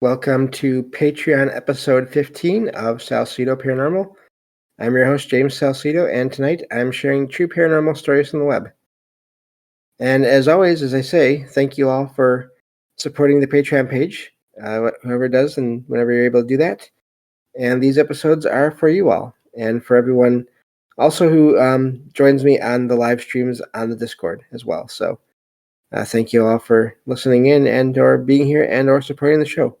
Welcome to Patreon episode 15 of Salsidoparanormal. I'm your host, James Salsido, and tonight I'm sharing true paranormal stories from the web. And as always, as I say, thank you all for supporting the Patreon page, whoever does and whenever you're able to do that. And these episodes are for you all and for everyone also who joins me on the live streams on the Discord as well. So thank you all for listening in and or being here and or supporting the show.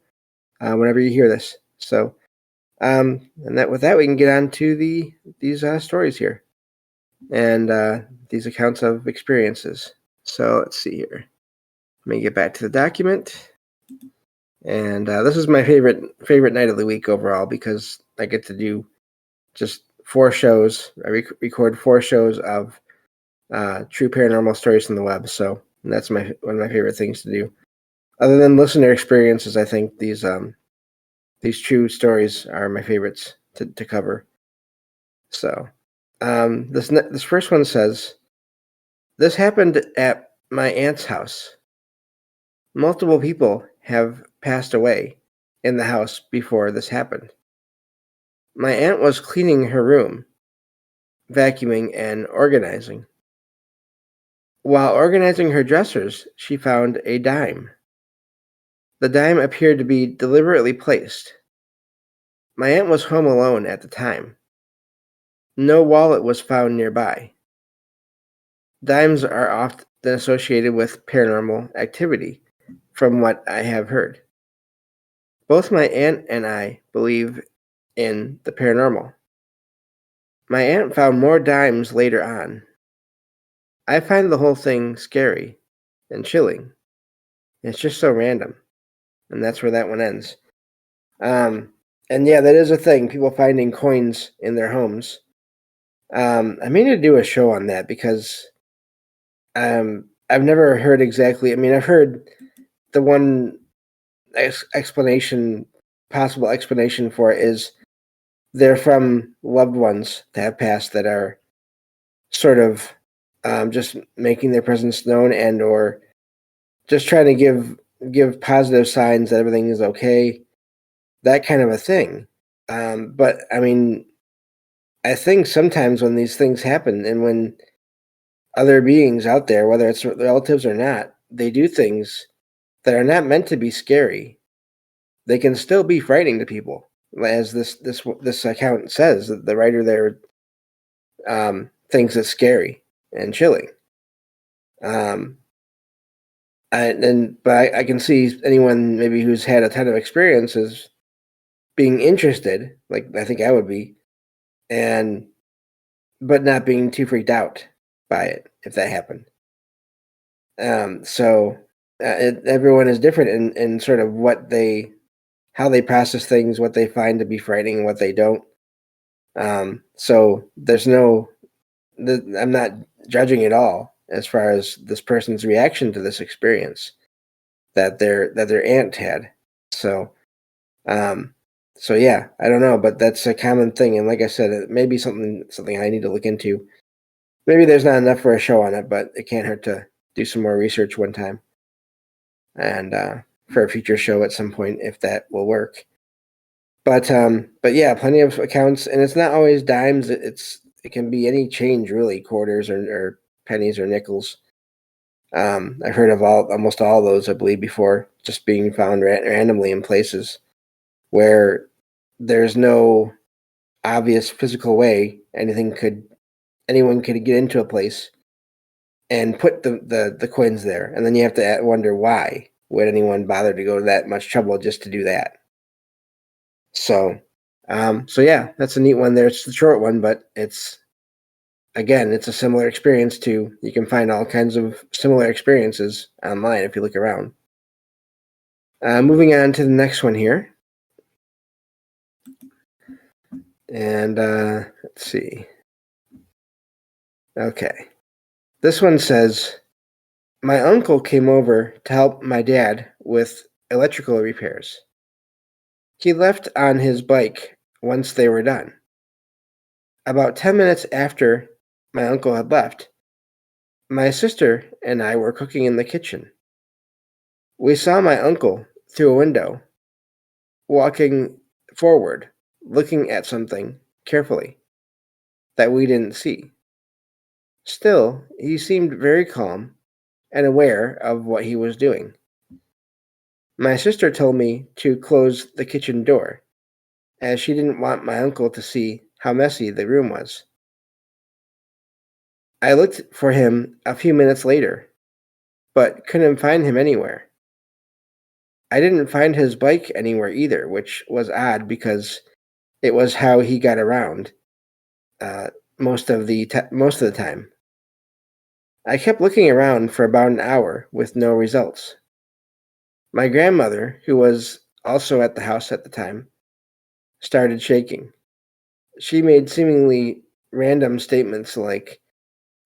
Whenever you hear this. So, with that, we can get on to these stories here and these accounts of experiences. So let's see here. Let me get back to the document. And this is my favorite night of the week overall because I get to do just 4 shows. I record 4 shows of true paranormal stories from the web. So that's one of my favorite things to do. Other than listener experiences, I think these true stories are my favorites to cover. So, this first one says, "This happened at my aunt's house. Multiple people have passed away in the house before this happened. My aunt was cleaning her room, vacuuming and organizing. While organizing her dressers, she found a dime. The dime appeared to be deliberately placed. My aunt was home alone at the time. No wallet was found nearby. Dimes are often associated with paranormal activity, from what I have heard. Both my aunt and I believe in the paranormal. My aunt found more dimes later on. I find the whole thing scary and chilling. It's just so random." And that's where that one ends. And yeah, that is a thing, people finding coins in their homes. I may need to do a show on that because I've never heard exactly. I mean, I've heard the one possible explanation for it is they're from loved ones that have passed that are sort of just making their presence known and or just trying to give positive signs that everything is okay, that kind of a thing. But I mean, I think sometimes when these things happen and when other beings out there, whether it's relatives or not, they do things that are not meant to be scary. They can still be frightening to people, as this account says. That the writer there thinks it's scary and chilling. But I can see anyone maybe who's had a ton of experiences being interested, like I think I would be, but not being too freaked out by it if that happened. Everyone is different in sort of how they process things, what they find to be frightening, and what they don't. So I'm not judging at all as far as this person's reaction to this experience that their aunt had. So yeah, I don't know, but that's a common thing, and like I said, it may be something I need to look into. Maybe there's not enough for a show on it, but it can't hurt to do some more research one time, and for a future show at some point if that will work. But yeah, plenty of accounts, and it's not always dimes. It can be any change really, quarters or pennies or nickels. I've heard of almost all those, I believe, before, just being found randomly in places where there's no obvious physical way anyone could get into a place and put the coins there, and then you have to wonder why would anyone bother to go to that much trouble just to do that. So yeah, that's a neat one there. It's the short one, but it's a similar experience to. You can find all kinds of similar experiences online if you look around. Moving on to the next one here. And let's see. Okay. This one says, "My uncle came over to help my dad with electrical repairs. He left on his bike once they were done. About 10 minutes after my uncle had left, my sister and I were cooking in the kitchen. We saw my uncle through a window walking forward, looking at something carefully that we didn't see. Still, he seemed very calm and aware of what he was doing. My sister told me to close the kitchen door, as she didn't want my uncle to see how messy the room was. I looked for him a few minutes later, but couldn't find him anywhere. I didn't find his bike anywhere either, which was odd because it was how he got around most of the time. I kept looking around for about an hour with no results. My grandmother, who was also at the house at the time, started shaking. She made seemingly random statements like,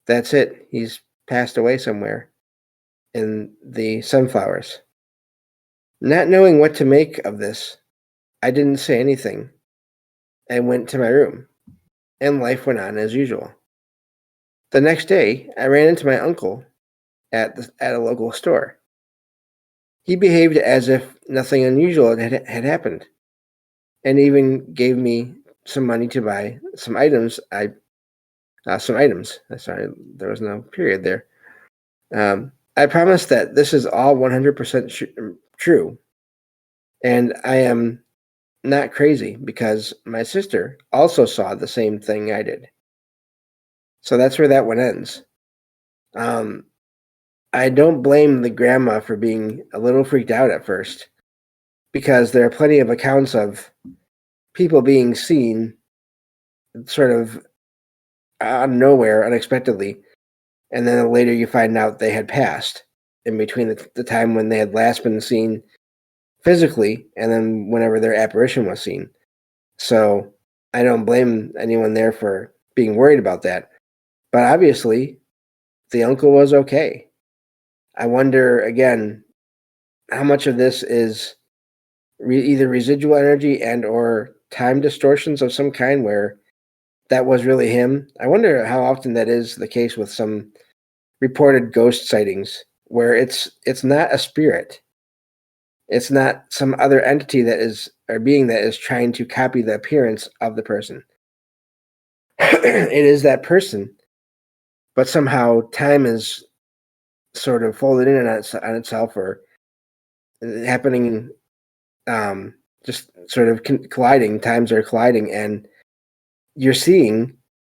"That's it, he's passed away somewhere in the sunflowers." Not knowing what to make of this, I didn't say anything and went to my room, and life went on as usual. The next day, I ran into my uncle at a local store. He behaved as if nothing unusual had happened, and even gave me some money to buy some items. Sorry, there was no period there. I promise that this is all 100% true, and I am not crazy because my sister also saw the same thing I did. So that's where that one ends. I don't blame the grandma for being a little freaked out at first, because there are plenty of accounts of people being seen sort of out of nowhere unexpectedly, and then later you find out they had passed in between the time when they had last been seen physically and then whenever their apparition was seen. So I don't blame anyone there for being worried about that. But obviously, the uncle was okay. I wonder, again, how much of this is either residual energy and or time distortions of some kind where that was really him. I wonder how often that is the case with some reported ghost sightings where it's not a spirit. It's not some other entity that is or being that is trying to copy the appearance of the person. It is that person, but somehow time is sort of folded in on itself or happening, just sort of colliding. Times are colliding, and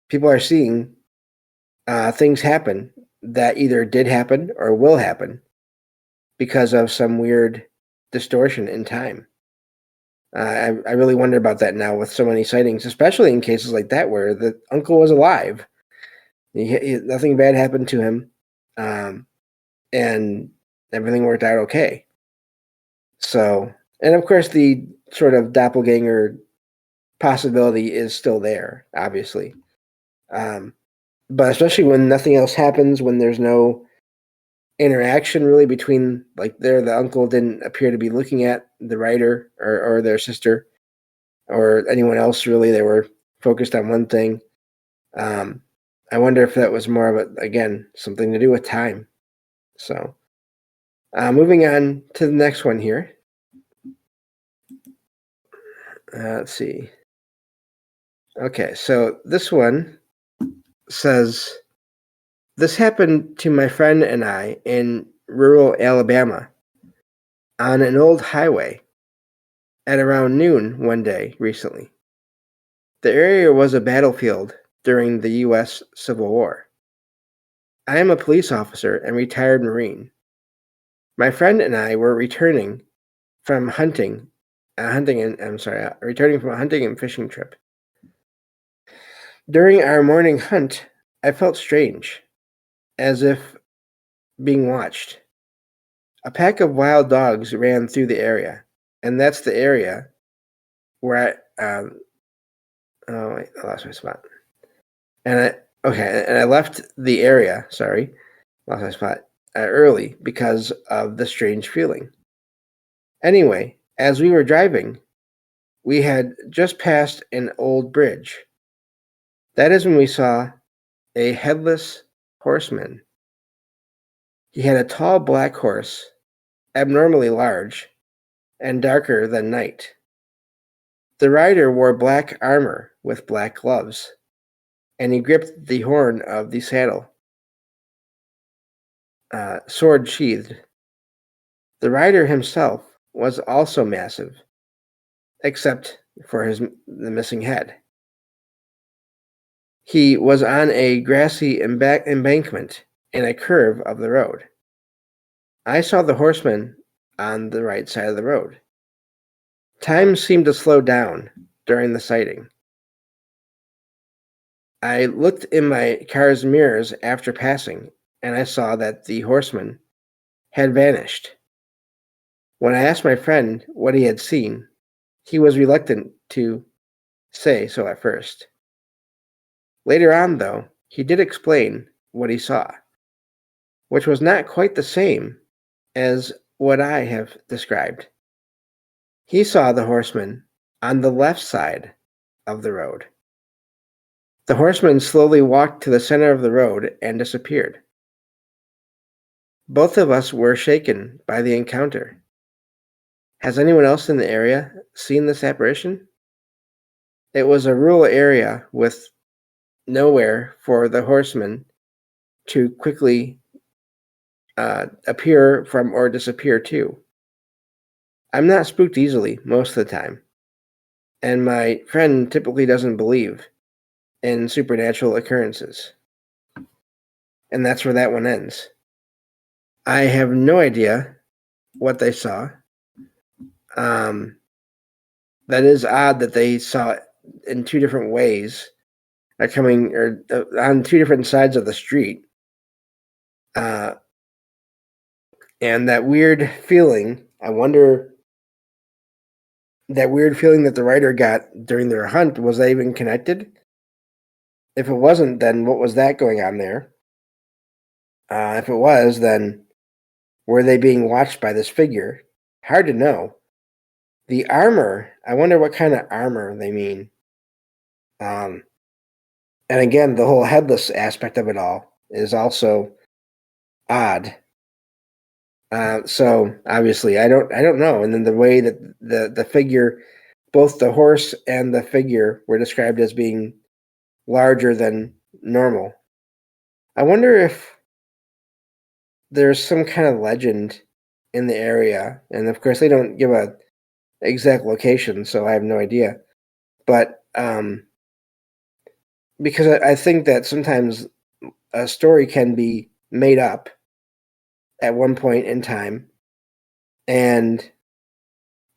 people are seeing things happen that either did happen or will happen because of some weird distortion in time. I really wonder about that now with so many sightings, especially in cases like that where the uncle was alive. Nothing bad happened to him, and everything worked out okay. So, and of course, the sort of doppelganger possibility is still there, obviously. But especially when nothing else happens, when there's no interaction really between, like, the uncle didn't appear to be looking at the writer or their sister or anyone else really. They were focused on one thing. I wonder if that was more of again, something to do with time. So, moving on to the next one here. Let's see. Okay, so this one says, "This happened to my friend and I in rural Alabama on an old highway at around noon one day recently. The area was a battlefield during the U.S. Civil War. I am a police officer and retired Marine. My friend and I were returning from returning from a hunting and fishing trip. During our morning hunt, I felt strange, as if being watched. A pack of wild dogs ran through the area, and that's the area where I lost my spot. And I left the area, lost my spot, early because of the strange feeling. Anyway, as we were driving, we had just passed an old bridge. That is when we saw a headless horseman. He had a tall black horse, abnormally large, and darker than night. The rider wore black armor with black gloves, and he gripped the horn of the saddle, sword sheathed. The rider himself was also massive, except for the missing head. He was on a grassy embankment in a curve of the road. I saw the horseman on the right side of the road. Time seemed to slow down during the sighting. I looked in my car's mirrors after passing, and I saw that the horseman had vanished. When I asked my friend what he had seen, he was reluctant to say so at first. Later on, though, he did explain what he saw, which was not quite the same as what I have described. He saw the horseman on the left side of the road. The horseman slowly walked to the center of the road and disappeared. Both of us were shaken by the encounter. Has anyone else in the area seen this apparition? It was a rural area with nowhere for the horseman to quickly appear from or disappear to. I'm not spooked easily most of the time, and my friend typically doesn't believe in supernatural occurrences. And that's where that one ends. I have no idea what they saw. That is odd that they saw it in two different ways, coming or on two different sides of the street. And that weird feeling, I wonder, that weird feeling that the writer got during their hunt, was that even connected? If it wasn't, then what was that going on there? If it was, then were they being watched by this figure? Hard to know. The armor, I wonder what kind of armor they mean. And again, the whole headless aspect of it all is also odd. So obviously, I don't know. And then the way that the figure, both the horse and the figure, were described as being larger than normal. I wonder if there's some kind of legend in the area, and of course, they don't give a exact location, so I have no idea. But because I think that sometimes a story can be made up at one point in time, and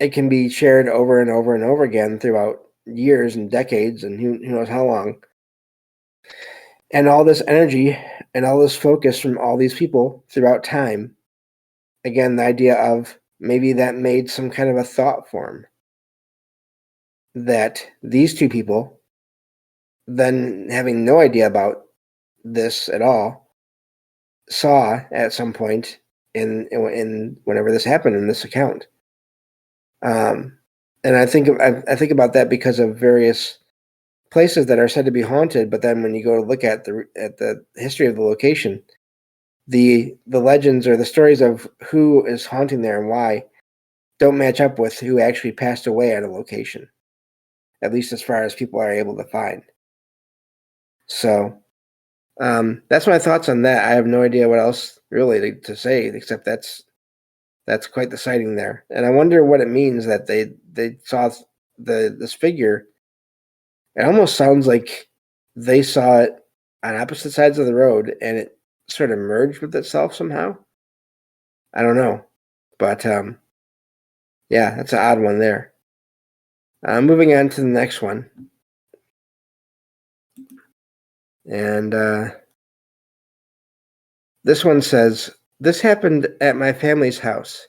it can be shared over and over and over again throughout years and decades and who knows how long. And all this energy and all this focus from all these people throughout time. Again, the idea of maybe that made some kind of a thought form that these two people, then having no idea about this at all, saw at some point in whenever this happened in this account. And I think about that because of various places that are said to be haunted, but then when you go to look at the history of the location, the legends or the stories of who is haunting there and why don't match up with who actually passed away at a location, at least as far as people are able to find. So that's my thoughts on that. I have no idea what else really to say, except that's quite the sighting there. And I wonder what it means that they saw this figure. It almost sounds like they saw it on opposite sides of the road and it sort of merged with itself somehow. I don't know. But yeah, that's an odd one there. Moving on to the next one. And this one says, "This happened at my family's house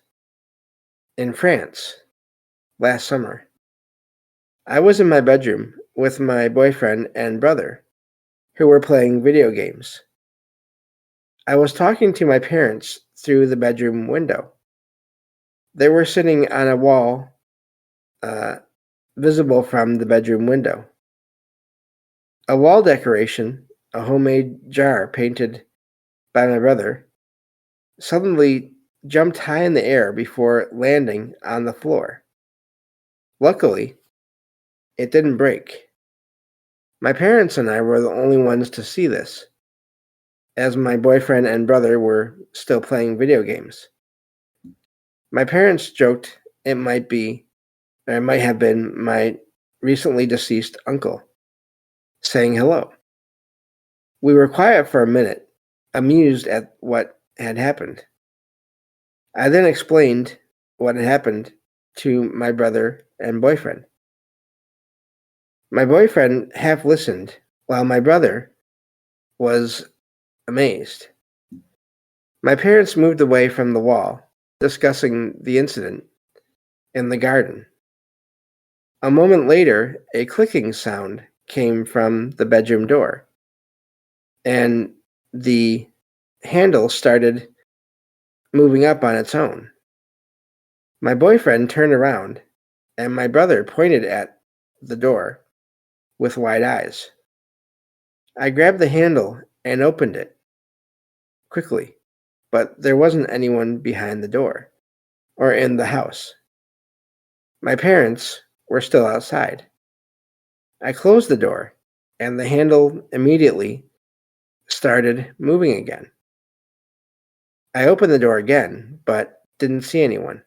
in France last summer. I was in my bedroom with my boyfriend and brother, who were playing video games. I was talking to my parents through the bedroom window. They were sitting on a wall visible from the bedroom window. A wall decoration, a homemade jar painted by my brother, suddenly jumped high in the air before landing on the floor. Luckily, It didn't break. My parents and I were the only ones to see this, as my boyfriend and brother were still playing video games. My parents joked it might have been my recently deceased uncle saying hello. We were quiet for a minute, amused at what had happened. I then explained what had happened to my brother and boyfriend. My boyfriend half listened, while my brother was amazed. My parents moved away from the wall, discussing the incident in the garden. A moment later, a clicking sound came from the bedroom door, and the handle started moving up on its own. My boyfriend turned around, and my brother pointed at the door with wide eyes. I grabbed the handle and opened it quickly, but there wasn't anyone behind the door or in the house. My parents were still outside. I closed the door, and the handle immediately started moving again. I opened the door again, but didn't see anyone.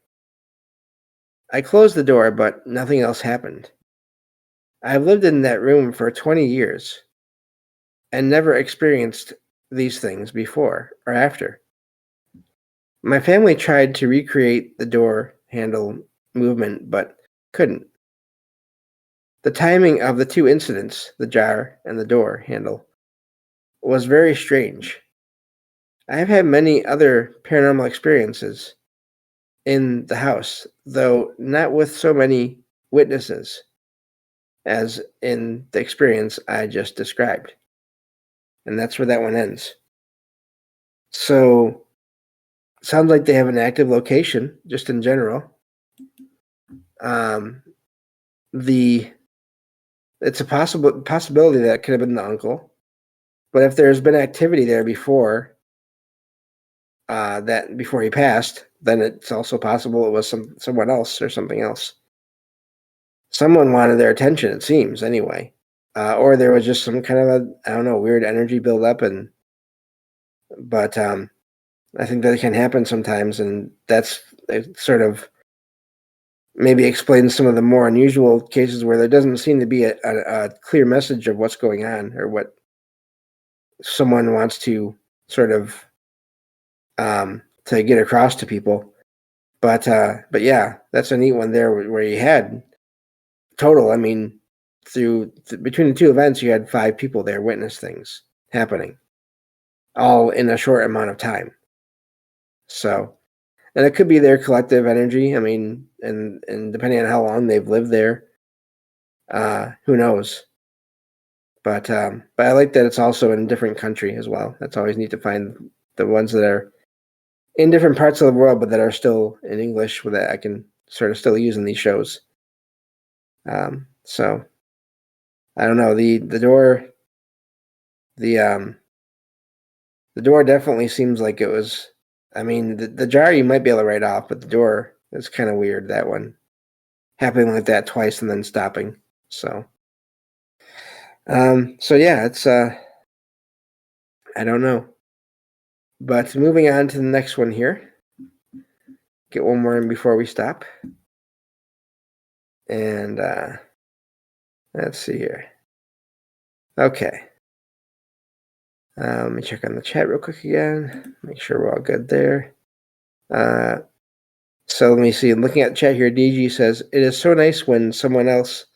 I closed the door, but nothing else happened. I've lived in that room for 20 years and never experienced these things before or after. My family tried to recreate the door handle movement, but couldn't. The timing of the two incidents, the jar and the door handle, was very strange. I have had many other paranormal experiences in the house, though not with so many witnesses as in the experience I just described. And that's where that one ends. So, sounds like they have an active location, just in general. It's a possibility that it could have been the uncle, but if there's been activity there before, that before he passed, then it's also possible it was someone else or something else. Someone wanted their attention, it seems, anyway. Or there was just some kind of weird energy buildup, but I think that can happen sometimes, and that's sort of maybe explains some of the more unusual cases where there doesn't seem to be a clear message of what's going on or what someone wants to sort of to get across to people. But yeah, that's a neat one there where you had total. I mean, between the two events, you had 5 people there witness things happening, all in a short amount of time. So, and it could be their collective energy. I mean, and depending on how long they've lived there, who knows? But I like that it's also in a different country as well. That's always neat to find the ones that are in different parts of the world, but that are still in English, that I can sort of still use in these shows. So I don't know, the door, the door definitely seems like it was. I mean, the jar you might be able to write off, but the door is kind of weird. That one happening like that twice and then stopping. So yeah, it's I don't know. But moving on to the next one here. Get one more in before we stop. And let's see here. Okay. Let me check on the chat real quick again. Make sure we're all good there. So let me see. Looking at the chat here, DG says, "It is so nice when someone else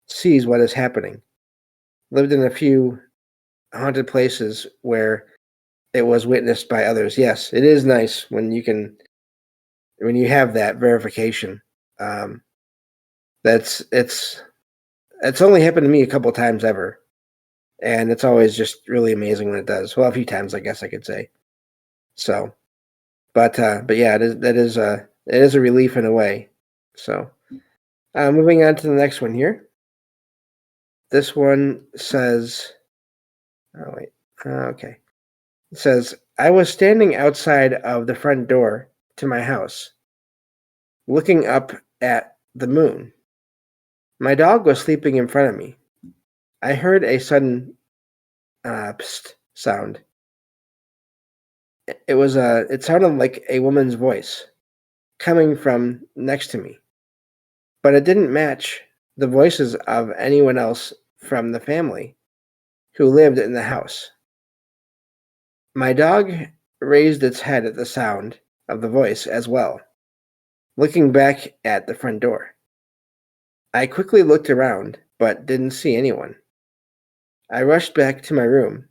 sees what is happening. Lived in a few haunted places where it was witnessed by others." Yes, it is nice when you have that verification. It's only happened to me a couple times ever, and it's always just really amazing when it does. Well, a few times, I guess I could say. So, but yeah, it is a relief in a way. So, moving on to the next one here. This one says, "Oh wait, okay." It says, "I was standing outside of the front door to my house, looking up at the moon. My dog was sleeping in front of me. I heard a sudden psst sound. It sounded like a woman's voice coming from next to me, but it didn't match the voices of anyone else from the family who lived in the house. My dog raised its head at the sound of the voice as well, looking back at the front door. I quickly looked around, but didn't see anyone. I rushed back to my room,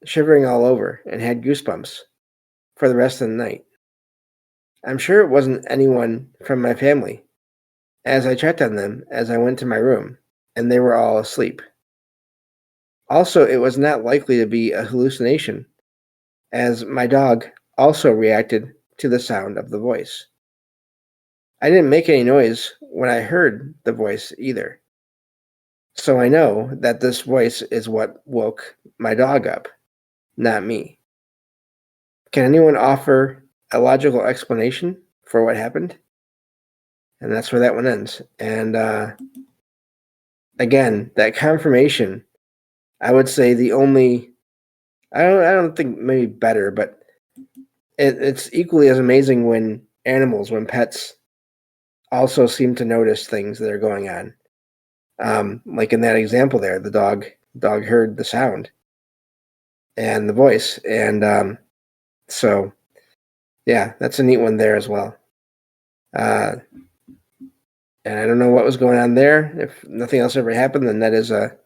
shivering all over, and had goosebumps for the rest of the night. I'm sure it wasn't anyone from my family, as I checked on them as I went to my room, and they were all asleep. Also, it was not likely to be a hallucination, as my dog also reacted to the sound of the voice. I didn't make any noise when I heard the voice either. So I know that this voice is what woke my dog up, not me. Can anyone offer a logical explanation for what happened? And that's where that one ends. And again, that confirmation, I would say the only, I don't think maybe better, but it's equally as amazing when pets also seem to notice things that are going on. Like in that example there, the dog heard the sound and the voice, and so yeah, that's a neat one there as well. And I don't know what was going on there. If nothing else ever happened, then that is a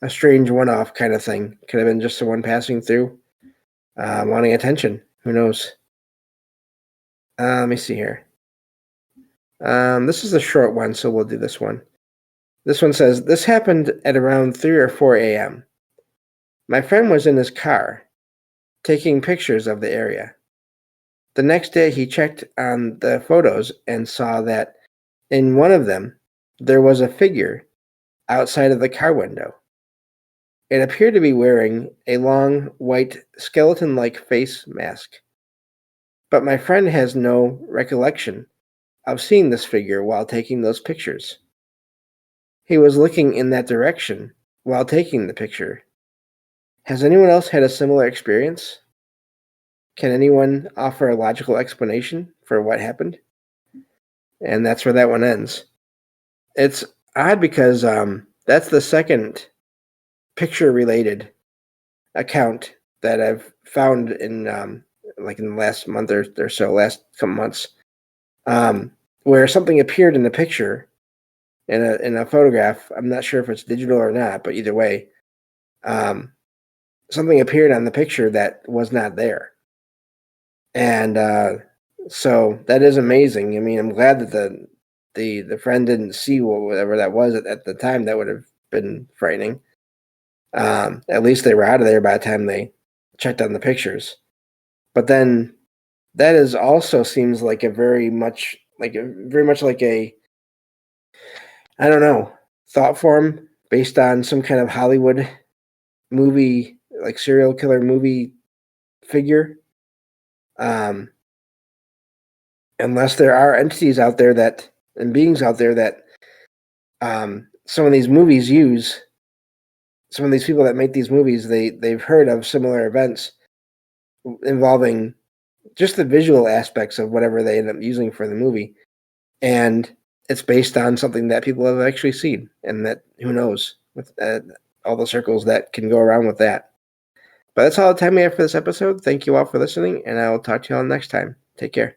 strange one-off kind of thing. Could have been just someone passing through, wanting attention. Who knows? Let me see here. This is a short one, so we'll do this one. This one says, this happened at around 3 or 4 a.m. My friend was in his car, taking pictures of the area. The next day, he checked on the photos and saw that in one of them, there was a figure outside of the car window. It appeared to be wearing a long, white, skeleton-like face mask. But my friend has no recollection of seeing this figure while taking those pictures. He was looking in that direction while taking the picture. Has anyone else had a similar experience? Can anyone offer a logical explanation for what happened? And that's where that one ends. It's odd because that's the second picture-related account that I've found in like in the last month or so, last couple months, where something appeared in a picture, in a photograph. I'm not sure if it's digital or not, but either way, something appeared on the picture that was not there. And so that is amazing. I mean, I'm glad that the friend didn't see whatever that was at the time. That would have been frightening. At least they were out of there by the time they checked on the pictures. But then that is also seems like a very much like a I don't know, thought form based on some kind of Hollywood movie, like serial killer movie figure. Unless there are entities out there and beings out there that some of these movies use, some of these people that make these movies, they've heard of similar events involving just the visual aspects of whatever they end up using for the movie. And it's based on something that people have actually seen, and that, who knows, with all the circles that can go around with that. But that's all the time we have for this episode. Thank you all for listening, and I will talk to you all next time. Take care.